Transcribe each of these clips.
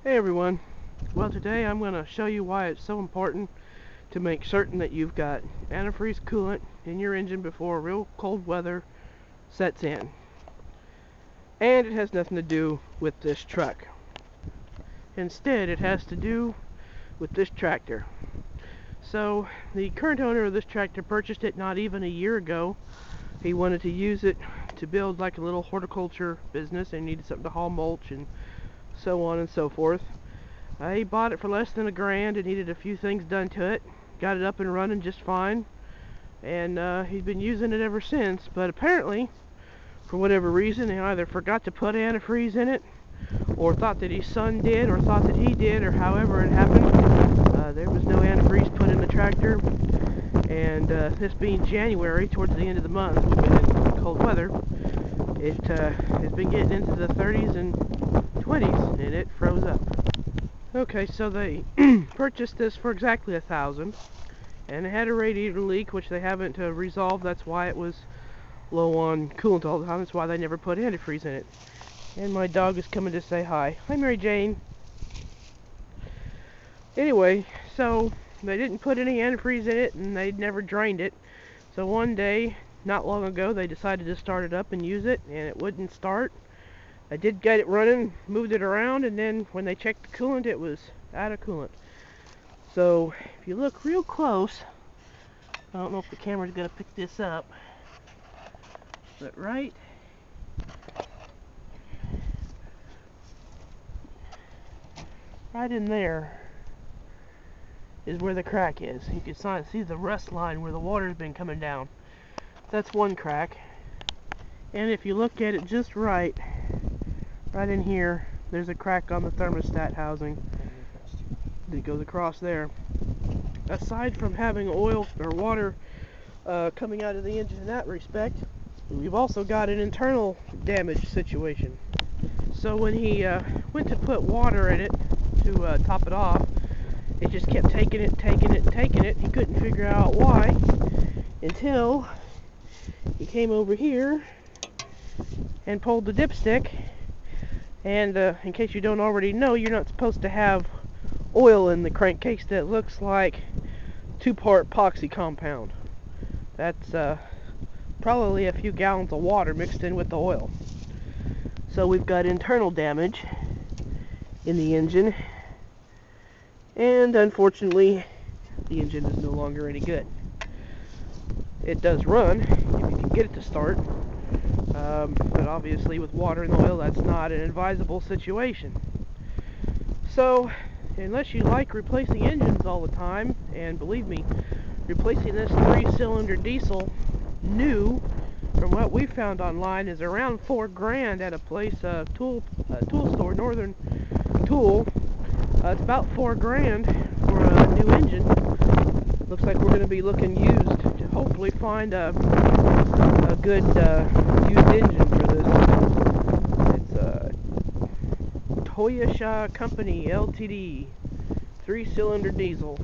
Hey everyone. Well, today I'm going to show you why it's so important to make certain that you've got antifreeze coolant in your engine before real cold weather sets in. And it has nothing to do with this truck. Instead, it has to do with this tractor. So, the current owner of this tractor purchased it not even a year ago. He wanted to use it to build like a little horticulture business and needed something to haul mulch and so on and so forth. He bought it for less than $1,000 and needed a few things done to it. Got it up and running just fine, and he's been using it ever since. But apparently, for whatever reason, he either forgot to put antifreeze in it, or thought that his son did, or thought that he did, or however it happened. There was no antifreeze put in the tractor, and this being January, towards the end of the month, we've been in cold weather. It has been getting into the 30s and 20s, and it froze up. Okay, so they purchased this for exactly $1,000, and it had a radiator leak, which they haven't resolved. That's why it was low on coolant all the time. That's why they never put antifreeze in it. And my dog is coming to say hi. Hi, Mary Jane. Anyway, so they didn't put any antifreeze in it, and they'd never drained it. So one day, not long ago, they decided to start it up and use it, and it wouldn't start. I did get it running, moved it around, and then when they checked the coolant, it was out of coolant. So if you look real close, I don't know if the camera's going to pick this up, but right in there is where the crack is. You can see the rust line where the water's been coming down. That's one crack. And if you look at it just right in here, there's a crack on the thermostat housing that goes across there. Aside from having oil or water coming out of the engine in that respect, we've also got an internal damage situation. So when he went to put water in it to top it off, it just kept taking it. He couldn't figure out why until he came over here and pulled the dipstick. And in case you don't already know, you're not supposed to have oil in the crankcase that looks like 2-part epoxy compound. That's probably a few gallons of water mixed in with the oil. So we've got internal damage in the engine, and unfortunately the engine is no longer any good. It does run if you can get it to start, but obviously with water and oil, that's not an advisable situation. So unless you like replacing engines all the time, and believe me, replacing this 3-cylinder diesel new, from what we found online, is around $4,000 at a place, tool store, Northern Tool. It's about $4,000 for a new engine. Looks like we're going to be looking used to hopefully find a good used engine for this. It's a HAS Company Ltd. 3-cylinder diesel.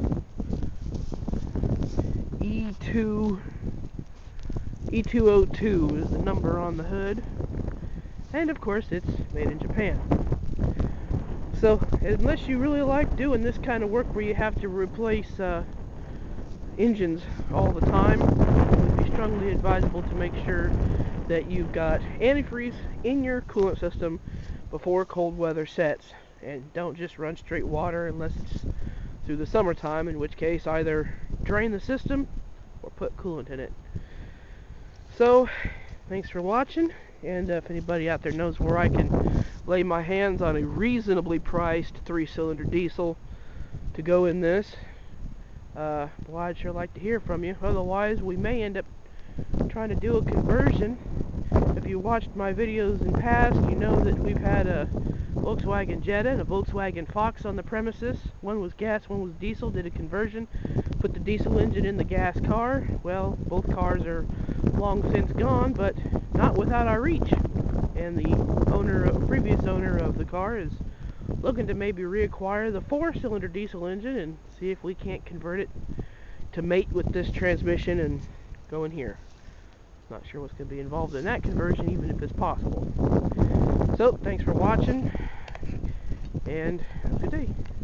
E202 is the number on the hood. And of course it's made in Japan. So unless you really like doing this kind of work where you have to replace engines all the time, it would be strongly advisable to make sure that you've got antifreeze in your coolant system before cold weather sets. And don't just run straight water unless it's through the summertime, in which case either drain the system or put coolant in it. So thanks for watching, and if anybody out there knows where I can lay my hands on a reasonably priced 3-cylinder diesel to go in this, well, I'd sure like to hear from you. Otherwise, we may end up trying to do a conversion. If you watched my videos in past, you know that we've had a Volkswagen Jetta and a Volkswagen Fox on the premises. One was gas, one was diesel. Did a conversion, put the diesel engine in the gas car. Well, both cars are long since gone, but not without our reach. And the previous owner of the car is looking to maybe reacquire the 4-cylinder diesel engine and see if we can't convert it to mate with this transmission and go in here. Not sure what's going to be involved in that conversion, even if it's possible. So, thanks for watching. and have a good day.